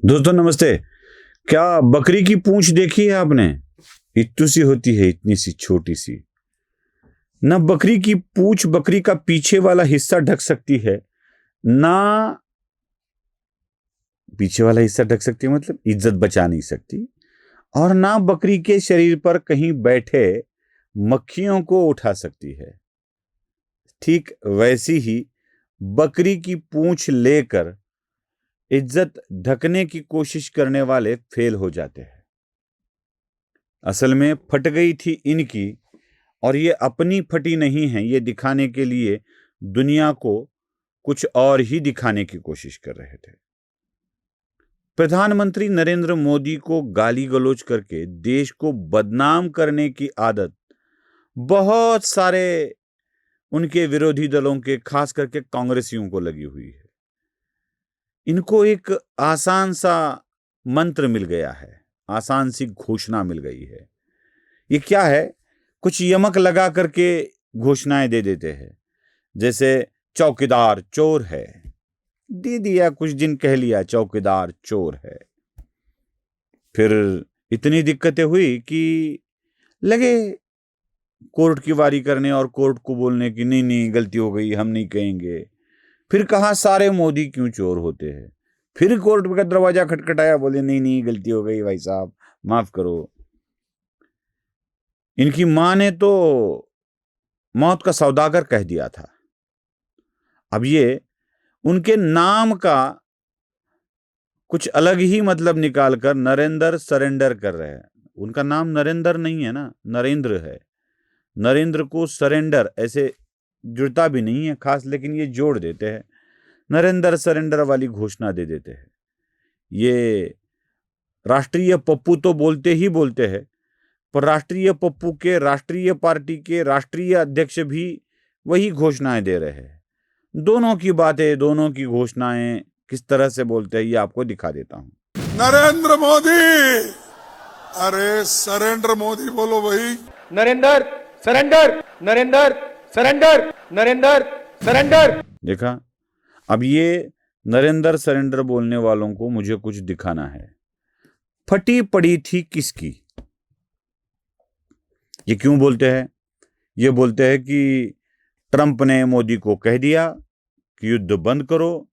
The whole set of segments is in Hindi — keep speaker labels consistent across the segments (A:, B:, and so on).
A: दोस्तों नमस्ते। क्या बकरी की पूंछ देखी है आपने? इतनी सी होती है, इतनी सी छोटी सी। ना बकरी की पूंछ बकरी का पीछे वाला हिस्सा ढक सकती है, ना पीछे वाला हिस्सा ढक सकती है, मतलब इज्जत बचा नहीं सकती, और ना बकरी के शरीर पर कहीं बैठे मक्खियों को उठा सकती है। ठीक वैसी ही बकरी की पूंछ लेकर इज्जत ढकने की कोशिश करने वाले फेल हो जाते हैं। असल में फट गई थी इनकी, और ये अपनी फटी नहीं है, ये दिखाने के लिए दुनिया को कुछ और ही दिखाने की कोशिश कर रहे थे। प्रधानमंत्री नरेंद्र मोदी को गाली गलौज करके देश को बदनाम करने की आदत बहुत सारे उनके विरोधी दलों के, खास करके कांग्रेसियों को लगी हुई है। इनको एक आसान सा मंत्र मिल गया है, आसान सी घोषणा मिल गई है। ये क्या है? कुछ यमक लगा करके घोषणाएं दे देते हैं, जैसे चौकीदार चोर है, दे दिया, कुछ दिन कह लिया चौकीदार चोर है। फिर इतनी दिक्कतें हुई कि लगे कोर्ट की वारी करने और कोर्ट को बोलने की नहीं नहीं गलती हो गई, हम नहीं कहेंगे। फिर कहा सारे मोदी क्यों चोर होते हैं। फिर कोर्ट का दरवाजा खटखटाया, बोले नहीं नहीं गलती हो गई भाई साहब, माफ करो। इनकी मां ने तो मौत का सौदागर कह दिया था। अब ये उनके नाम का कुछ अलग ही मतलब निकालकर नरेंद्र सरेंडर कर रहे हैं। उनका नाम नरेंद्र नहीं है ना, नरेंद्र है। नरेंद्र को सरेंडर ऐसे जुड़ता भी नहीं है खास, लेकिन ये जोड़ देते हैं, नरेंद्र सरेंडर वाली घोषणा दे देते हैं। ये राष्ट्रीय पप्पू तो बोलते ही बोलते हैं, पर राष्ट्रीय पप्पू के राष्ट्रीय पार्टी के राष्ट्रीय अध्यक्ष भी वही घोषणाएं दे रहे हैं। दोनों की बातें, दोनों की घोषणाएं किस तरह से बोलते हैं ये आपको दिखा देता हूं।
B: नरेंद्र मोदी, अरे सरेंडर मोदी बोलो भाई।
C: Narendra surrender, Narendra surrender, Narendra surrender.
A: देखा, अब ये नरेंद्र सरेंडर बोलने वालों को मुझे कुछ दिखाना है। फटी पड़ी थी किसकी? ये क्यों बोलते हैं? ये बोलते हैं कि ट्रंप ने मोदी को कह दिया कि युद्ध बंद करो।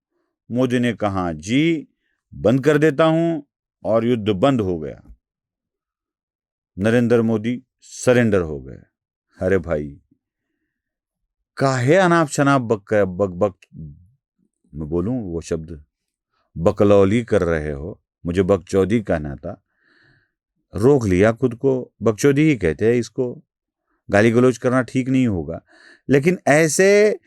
A: मोदी ने कहा जी बंद कर देता हूं, और युद्ध बंद हो गया। नरेंद्र मोदी सरेंडर हो गए। अरे भाई, काहे अनाप शनाप बक मैं बोलूं वो शब्द, बकलौली कर रहे हो। मुझे बकचौदी कहना था, रोक लिया खुद को। बकचौदी ही कहते हैं इसको, गाली गलौज करना ठीक नहीं होगा। लेकिन ऐसे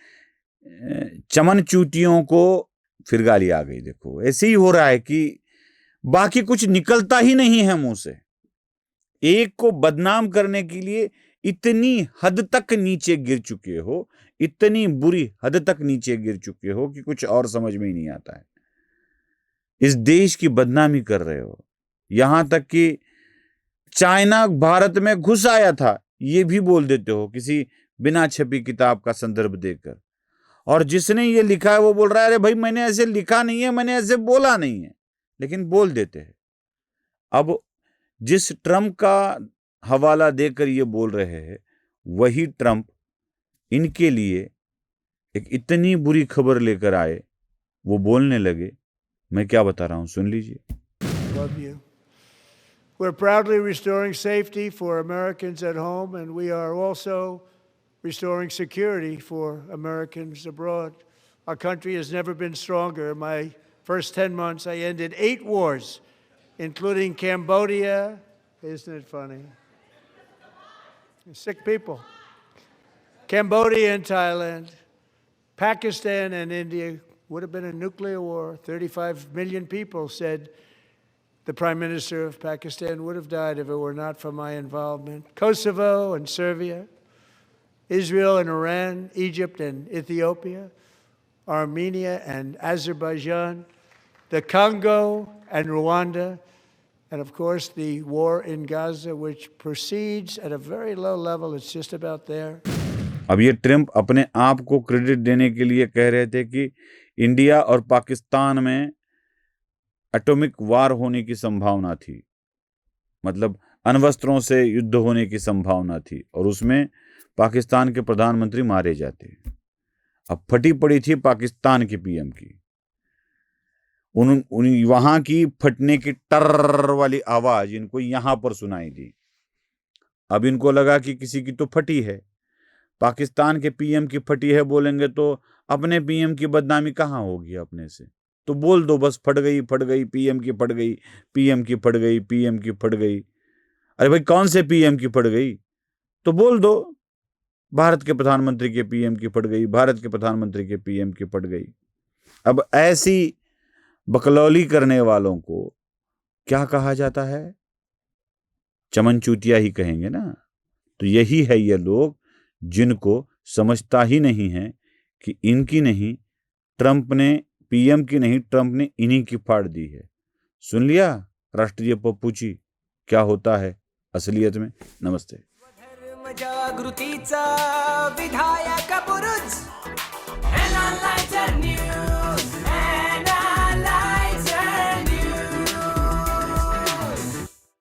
A: चमन चूतियों को फिर गाली आ गई। देखो, ऐसे ही हो रहा है कि बाकी कुछ निकलता ही नहीं है मुंह से। एक को बदनाम करने के लिए इतनी हद तक नीचे गिर चुके हो, इतनी बुरी हद तक नीचे गिर चुके हो कि कुछ और समझ में ही नहीं आता है। इस देश की बदनामी कर रहे हो, यहां तक कि चाइना भारत में घुस आया था ये भी बोल देते हो, किसी बिना छपी किताब का संदर्भ देकर। और जिसने ये लिखा है वो बोल रहा है अरे भाई मैंने ऐसे लिखा नहीं है, मैंने ऐसे बोला नहीं है, लेकिन बोल देते हैं। अब जिस ट्रंप का हवाला देकर ये बोल रहे हैं, वही ट्रंप इनके लिए एक इतनी बुरी खबर लेकर आए, वो बोलने लगे। मैं क्या बता रहा हूं, सुन लीजिए।
D: Love you. We're proudly restoring safety for Americans at home, and we are also restoring security for Americans abroad. Our country has never been stronger. In my first 10 months, I ended 8 wars, including Cambodia. Isn't it funny? Sick people. Cambodia and Thailand, Pakistan and India. Would have been a nuclear war. 35 million people said the Prime Minister of Pakistan would have died if it were not for my involvement. Kosovo and Serbia, Israel and Iran, Egypt and Ethiopia, Armenia and Azerbaijan, the Congo and Rwanda, and of course the war in Gaza, which proceeds at a very low level. It's just about there.
A: अब ये ट्रंप अपने आप को क्रेडिट देने के लिए कह रहे थे कि इंडिया और पाकिस्तान में एटॉमिक वार होने की संभावना थी, मतलब अण्वस्त्रों से युद्ध होने की संभावना थी, और उसमें पाकिस्तान के प्रधानमंत्री मारे जाते। अब फटी पड़ी थी पाकिस्तान के पीएम की, वहां की फटने की टर वाली आवाज इनको यहां पर सुनाई दी। अब इनको लगा कि किसी की तो फटी है, पाकिस्तान के पीएम की फटी है बोलेंगे तो अपने पीएम की बदनामी कहां होगी अपने से, तो बोल दो बस फट गई पीएम की फट गई, पीएम की फट गई, पीएम की फट गई। अरे भाई कौन से पीएम की फट गई, तो बोल दो भारत के प्रधानमंत्री के पीएम की फट गई, भारत के प्रधानमंत्री के पीएम की फट गई। अब ऐसी बकलौली करने वालों को क्या कहा जाता है, चमनचूतिया ही कहेंगे ना। तो यही है ये लोग जिनको समझता ही नहीं है कि इनकी नहीं, ट्रंप ने पीएम की नहीं, ट्रंप ने इन्हीं की फाड़ दी है। सुन लिया राष्ट्रीय पप्पूची क्या होता है असलियत में। नमस्ते।
E: धर्म जागृतीचा विधायक बुरुज NLighter News.